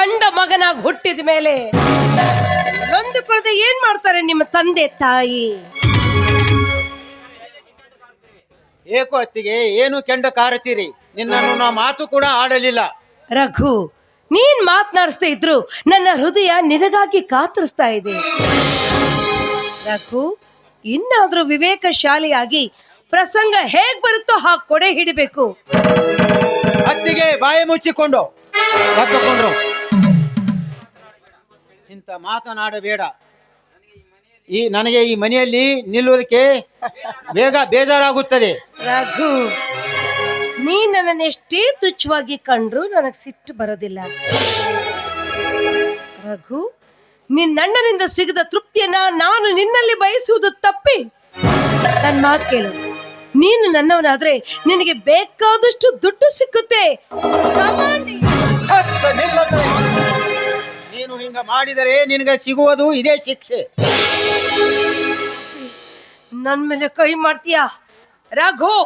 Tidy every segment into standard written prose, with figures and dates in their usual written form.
ಕಂಡ ಮಗನಾಗಿ ಹುಟ್ಟಿದ ಮೇಲೆ ನೊಂದುಕೊಳ್ಳದೆ ಏನ್ ಮಾಡ್ತಾರೆ ನಿಮ್ಮ ತಂದೆ ತಾಯಿ? ಏಕೋ ಅತ್ತಿಗೆ, ಏನು ಕೆಂಡ ಕಾರತೀರಿ? ನಿನ್ನನ್ನು ನಾ ಮಾತು ಕೂಡ ಆಡಲಿಲ್ಲ. ರಘು, ನೀನ್ ಮಾತನಾಡಿಸ್ತಾ ಇದ್ರು ನನ್ನ ಹೃದಯ ನಿನಗಾಗಿ ಕಾತರಿಸ್ತಾ ಇದೆ. ರಘು, ಇನ್ನಾದ್ರೂ ವಿವೇಕಶಾಲಿಯಾಗಿ ಪ್ರಸಂಗ ಹೇಗ್ ಬರುತ್ತೋ ಹಾಗೆ ಕೊಡೆ ಹಿಡಿಬೇಕು. ಅತ್ತಿಗೆ ಬಾಯಿ ಮುಚ್ಚಿಕೊಂಡು ತಪ್ಪಿಕೊಂಡ್ರು. ಇಂಥ ಮಾತನಾಡಬೇಡ. ನನಗೆ ಈ ಮನೆಯಲ್ಲಿ ನಿಲ್ಲುವುದಕ್ಕೆ ಬೇಗ ಬೇಜಾರಾಗುತ್ತದೆ. ರಘು, ನೀ ನನ್ನನ್ನು ಎಷ್ಟೇ ತುಚ್ಛವಾಗಿ ಕಂಡ್ರು ನನಗೆ ಸಿಟ್ಟು ಬರೋದಿಲ್ಲ. ರಘು, ನಿನ್ನಣ್ಣನಿಂದ ಸಿಗದ ತೃಪ್ತಿಯನ್ನ ನಾನು ನಿನ್ನಲ್ಲಿ ಬಯಸುವುದು ತಪ್ಪಿ. ನನ್ನ ಮಾತು ಕೇಳು, ನೀನು ನನ್ನವನಾದ್ರೆ ನಿನಗೆ ಬೇಕಾದಷ್ಟು ದುಡ್ಡು ಸಿಕ್ಕುತ್ತೆ. ನೀನು ಹಿಂಗ ಮಾಡಿದರೆ ನಿನಗೆ ಸಿಗುವುದು ಇದೇ ಶಿಕ್ಷೆ. ನನ್ನ ಮೇಲೆ ಕೈ ಮಾಡ್ತೀಯಾ? ರಘು,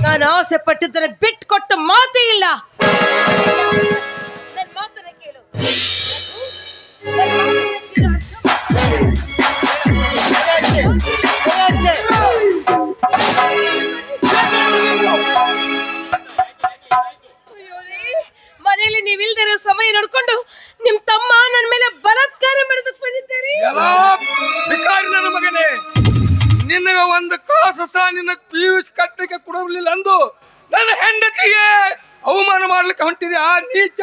ನಾನು ಆಸೆ ಪಟ್ಟಿದ್ದರೆ ಬಿಟ್ಟು ಕೊಟ್ಟ ಮಾತೇ ಇಲ್ಲ. ನನ್ನ ಮಾತನ್ನ ಕೇಳು. ಮನೆಯಲ್ಲಿ ನೀವಿಲ್ದಿರೋ ಸಮಯ ನೋಡ್ಕೊಂಡು ನಿಮ್ ತಮ್ಮ ನನ್ನ ಮೇಲೆ ಬಲಾತ್ಕಾರ ಮಾಡೋದಕ್ಕೆ ಬಂದಿದ್ದೀರಿ. ನನ್ನ ಮಗನೇ, ನಿನಗ ಒಂದು ಕಾಸು ಸಹ ನಿನ್ನ ಪೀಯೂಷ್ ಕಟ್ಟಕ್ಕೆ ಕೊಡಲಿಲ್ಲ ಅಂದು ನನ್ನ ಹೆಂಡತಿಗೆ ಅವಮಾನ ಮಾಡ್ಲಿಕ್ಕೆ ಹೊಂಟಿದೆ ಆ ನೀಚ.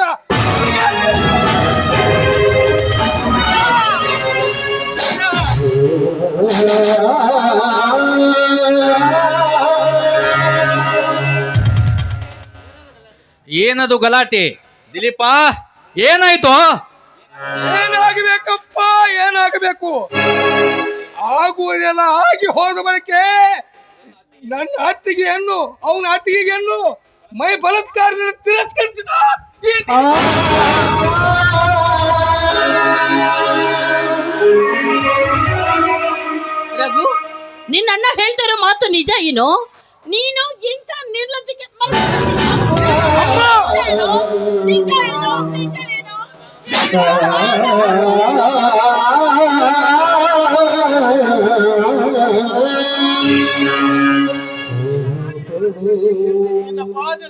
ಏನದು ಗಲಾಟೆ? ದಿಲೀಪ, ಏನಾಯ್ತು? ಏನಾಗಬೇಕಪ್ಪ, ಏನಾಗಬೇಕು? ಆಗುವುದೆಲ್ಲ ಆಗಿ ಹೋದ ಬಳಿಕೆ ನನ್ನ ಅತ್ತಿಗೆ ಹೆಣ್ಣು, ಅವನ ಅತ್ತಿಗೆ ಹೆಣ್ಣು ಮೈ ಬಲಾತ್ಕಾರದಿಂದ ತಿರಸ್ಕರಿಸಿದ. ರಘು, ನಿನ್ನ ಹೇಳ್ತಿರೋ ಮಾತು ನಿಜ ಏನೋ? ನೀನು ಇಂಥ ನಿರ್ಲಜ್ಜಕ್ಕೆ ನಿಜ ಏನೋ?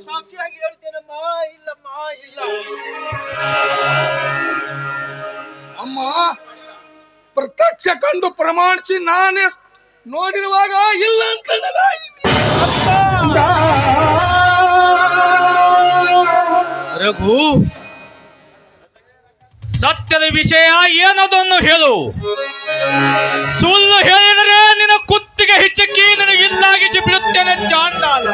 ಸಾಕ್ಷಿಯಾಗಿ ಹೇಳ್ತೇನಮ್ಮ. ಇಲ್ಲಮ್ಮ, ಇಲ್ಲ ಅಮ್ಮ, ಪ್ರತ್ಯಕ್ಷ ಕಂಡು ಪ್ರಮಾಣಿಸಿ ನಾನೇ ನೋಡಿರುವಾಗ ಇಲ್ಲ ಅಂತ ರಘು, ಸತ್ಯದ ವಿಷಯ ಏನದನ್ನು ಹೇಳು. ಸುಳ್ಳು ಹೇಳಿದರೆ ನಿನ್ನ ಕುತ್ತಿಗೆ ಹಿಚ್ಚಕ್ಕಿ ನಿನಗಿಲ್ಲಾಗಿ ಬಿಡುತ್ತೇನೆ ಚಾಂಡಾಲ.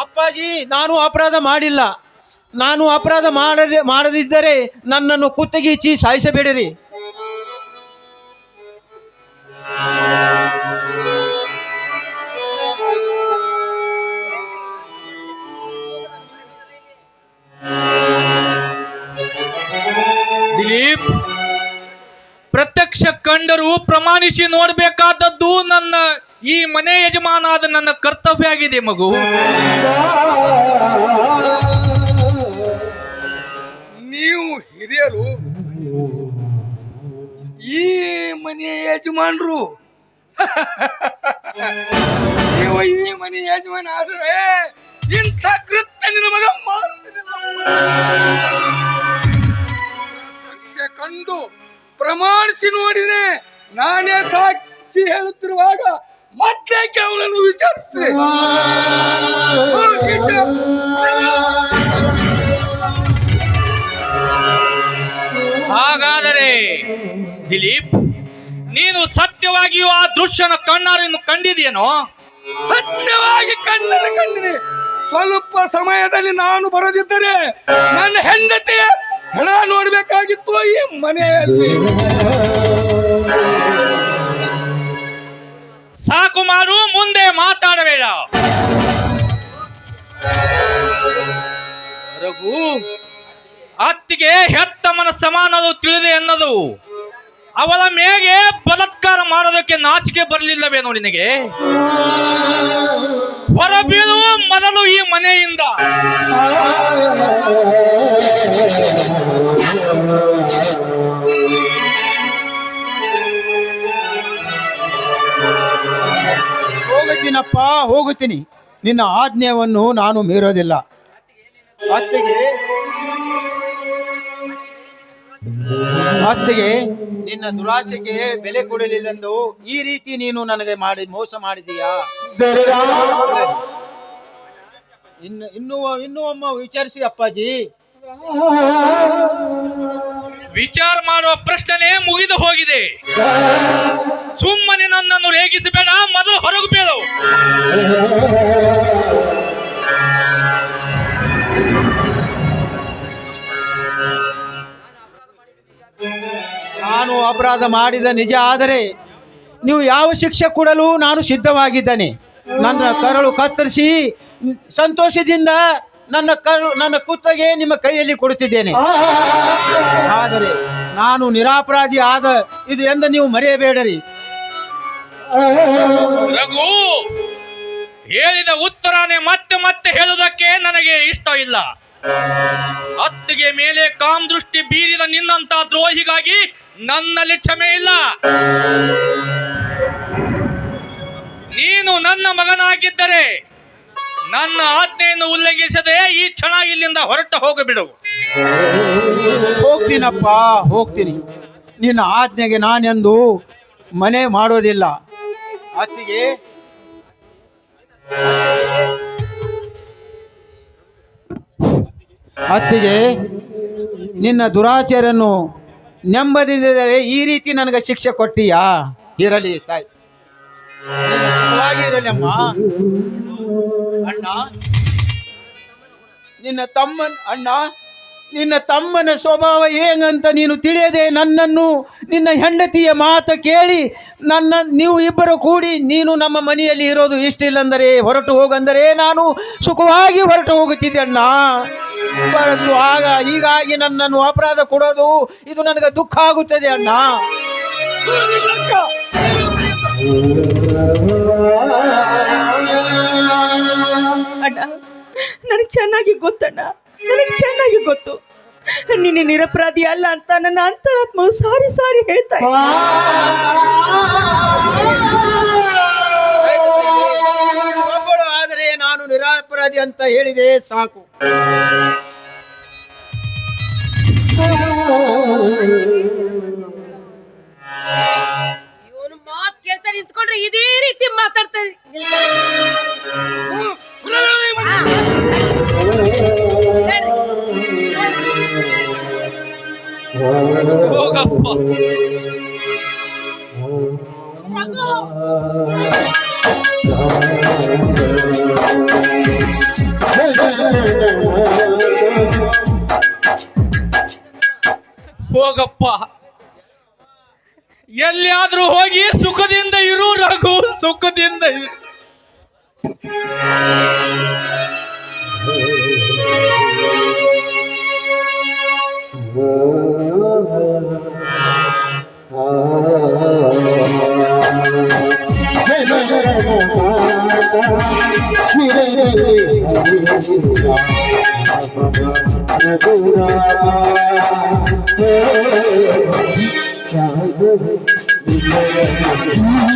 ಅಪ್ಪಾಜಿ, ನಾನು ಅಪರಾಧ ಮಾಡಿಲ್ಲ. ನಾನು ಅಪರಾಧ ಮಾಡದಿದ್ದರೆ ನನ್ನನ್ನು ಕುತ್ತಿಗೆಚ್ಚಿ ಸಾಯಿಸಬೇಡಿರಿ. ದಿಲೀಪ್, ಪ್ರತ್ಯಕ್ಷ ಕಂಡರೂ ಪ್ರಮಾಣಿಸಿ ನೋಡಬೇಕಾದದ್ದು ನನ್ನ ಈ ಮನೆ ಯಜಮಾನಾದ ನನ್ನ ಕರ್ತವ್ಯ ಆಗಿದೆ ಮಗು. ನೀವು ಹಿರಿಯರು, ಈ ಮನೆಯ ಯಜಮಾನರು, ನೀವು ಈ ಮನೆಯ ಯಜಮಾನ ಆದರೆ ಇಂಥ ಕೃತ್ಯ ನಿನ್ನ ಮಗ ಪ್ರತ್ಯಕ್ಷ ಕಂಡು ಪ್ರಮಾಣಿಸಿ ನೋಡಿದ್ರೆ ನಾನೇ ಸಾಕ್ಷಿ ಹೇಳುತ್ತಿರುವಾಗ ಮತ್ತೆ ಅವನನ್ನು ವಿಚಾರಿಸ್ತೇನೆ. ಹಾಗಾದರೆ ದಿಲೀಪ್, ನೀನು ಸತ್ಯವಾಗಿಯೂ ಆ ದೃಶ್ಯನ ಕಣ್ಣಾರೆಯನ್ನು ಕಂಡಿದೆಯೇನೋ? ಸತ್ಯವಾಗಿ ಕಂಡಿದೆ. ಸ್ವಲ್ಪ ಸಮಯದಲ್ಲಿ ನಾನು ಬರದಿದ್ದರೆ ನನ್ನ ಹೆಂಡತಿ ಹಣ ನೋಡ್ಬೇಕಾಗಿತ್ತು ಈ ಮನೆಯಲ್ಲಿ. ಸಾಕು ಮಾಡು, ಮುಂದೆ ಮಾತಾಡಬೇಡ. ರಘು, ಅತ್ತಿಗೆ ಹೆತ್ತಮ್ಮನ ಸಮಾನದು ತಿಳಿದೆ ಎನ್ನದು. ಅವಳ ಮೇಗೆ ಬಲಾತ್ಕಾರ ಮಾಡೋದಕ್ಕೆ ನಾಚಿಕೆ ಬರಲಿಲ್ಲವೇನೋ ನಿನಗೆ? ಹೊರಬೀಳು ಮೊದಲು ಈ ಮನೆಯಿಂದ. ಹೋಗುತ್ತೀನಪ್ಪ, ಹೋಗುತ್ತೀನಿ. ನಿನ್ನ ಆಜ್ಞೆಯನ್ನು ನಾನು ಮೀರೋದಿಲ್ಲ. ಅತ್ತಿಗೆ ನಿನ್ನ ದುರಾಸೆಗೆ ಬೆಲೆ ಕೊಡಲಿಲ್ಲೆಂದು ಈ ರೀತಿ ನೀನು ನನಗೆ ಮೋಸ ಮಾಡಿದೀಯಾ? ಇನ್ನೂ ಒಮ್ಮ ವಿಚಾರಿಸಿ ಅಪ್ಪಾಜಿ. ವಿಚಾರ ಮಾಡುವ ಪ್ರಶ್ನೆ ಮುಗಿದು ಹೋಗಿದೆ. ಸುಮ್ಮನೆ ನನ್ನನ್ನು ರೇಗಿಸಬೇಡ, ಮೊದಲು ಹೊರಗು ಬೇಡ. ನಾನು ಅಪರಾಧ ಮಾಡಿದ ನಿಜ, ಆದರೆ ನೀವು ಯಾವ ಶಿಕ್ಷೆ ಕೊಡಲು ನಾನು ಸಿದ್ಧವಾಗಿದ್ದೇನೆ. ನನ್ನ ಕರಳು ಕತ್ತರಿಸಿ ಸಂತೋಷದಿಂದ ನನ್ನ ಕುತ್ತಿಗೆ ನಿಮ್ಮ ಕೈಯಲ್ಲಿ ಕೊಡುತ್ತಿದ್ದೇನೆ. ಆದರೆ ನಾನು ನಿರಪರಾಧಿ ಆದ ಇದು ಎಂದು ನೀವು ಮರೆಯಬೇಡರಿ. ರಘು, ಹೇಳಿದ ಉತ್ತರನೇ ಮತ್ತೆ ಮತ್ತೆ ಹೇಳುವುದಕ್ಕೆ ನನಗೆ ಇಷ್ಟ ಇಲ್ಲ. ಅತ್ತಿಗೆ ಮೇಲೆ ಕಾಮ್ ದೃಷ್ಟಿ ಬೀರಿದ ನಿನ್ನಂತ ದ್ರೋಹಿಗಾಗಿ ನನ್ನಲ್ಲಿ ಕ್ಷಮೆ ಇಲ್ಲ. ನೀನು ನನ್ನ ಮಗನಾಗಿದ್ದರೆ ನನ್ನ ಆಜ್ಞೆಯನ್ನು ಉಲ್ಲಂಘಿಸದೆ ಈ ಕ್ಷಣ ಇಲ್ಲಿಂದ ಹೊರಟ ಹೋಗಬಿಡು. ಹೋಗ್ತೀನಪ್ಪ, ಹೋಗ್ತೀನಿ. ನಿನ್ನ ಆಜ್ಞೆಗೆ ನಾನೆಂದು ಮನೆ ಮಾಡೋದಿಲ್ಲ. ಅತ್ತಿಗೆ ನಿನ್ನ ದುರಾಚಾರನ್ನು ನೆಮ್ಮದಿದ್ದರೆ ಈ ರೀತಿ ನನಗೆ ಶಿಕ್ಷೆ ಕೊಟ್ಟೀಯಾ? ಇರಲಿ ತಾಯಿ, ಇರಲಿ ಅಮ್ಮ. ಅಣ್ಣ, ನಿನ್ನ ತಮ್ಮನ ಸ್ವಭಾವ ಏನಂತ ನೀನು ತಿಳಿಯದೆ ನನ್ನನ್ನು, ನಿನ್ನ ಹೆಂಡತಿಯ ಮಾತು ಕೇಳಿ ನೀವು ಇಬ್ಬರು ಕೂಡಿ ನೀನು ನಮ್ಮ ಮನೆಯಲ್ಲಿ ಇರೋದು ಇಷ್ಟಿಲ್ಲಂದರೆ ಹೊರಟು ಹೋಗಂದರೆ ನಾನು ಸುಖವಾಗಿ ಹೊರಟು ಹೋಗುತ್ತಿದ್ದೆ ಅಣ್ಣ. ಹೊರಟು ಹೀಗಾಗಿ ನನ್ನನ್ನು ಅಪರಾಧ ಕೊಡೋದು ಇದು ನನಗೆ ದುಃಖ ಆಗುತ್ತದೆ ಅಣ್ಣ. ಅಣ್ಣ, ನನಗೆ ಚೆನ್ನಾಗಿ ಗೊತ್ತಣ್ಣ, ನನಗೆ ಚೆನ್ನಾಗಿ ಗೊತ್ತು ನಿನ್ನ ನಿರಪರಾಧಿ ಅಲ್ಲ ಅಂತ ನನ್ನ ಅಂತರಾತ್ಮವು ಸಾರಿ ಸಾರಿ ಹೇಳ್ತಾ ಇದೆ. ಒಬ್ಬಳು ಆದರೆ ನಾನು ನಿರಪರಾಧಿ ಅಂತ ಹೇಳಿದೆ ಸಾಕು. ಇವನು ಮಾತು ಕೇಳ್ತಾ ನಿಂತ್ಕೊಂಡ್ರೆ ಇದೇ ರೀತಿ ಮಾತಾಡ್ತಾರೆ. ಹೋಗಪ್ಪ. ಹೋಗಪ್ಪ, ಎಲ್ಲಿಯಾದ್ರೂ ಹೋಗಿ ಸುಖದಿಂದ ಇರು ರಘು, ಸುಖದಿಂದ ಇರು. Raghunath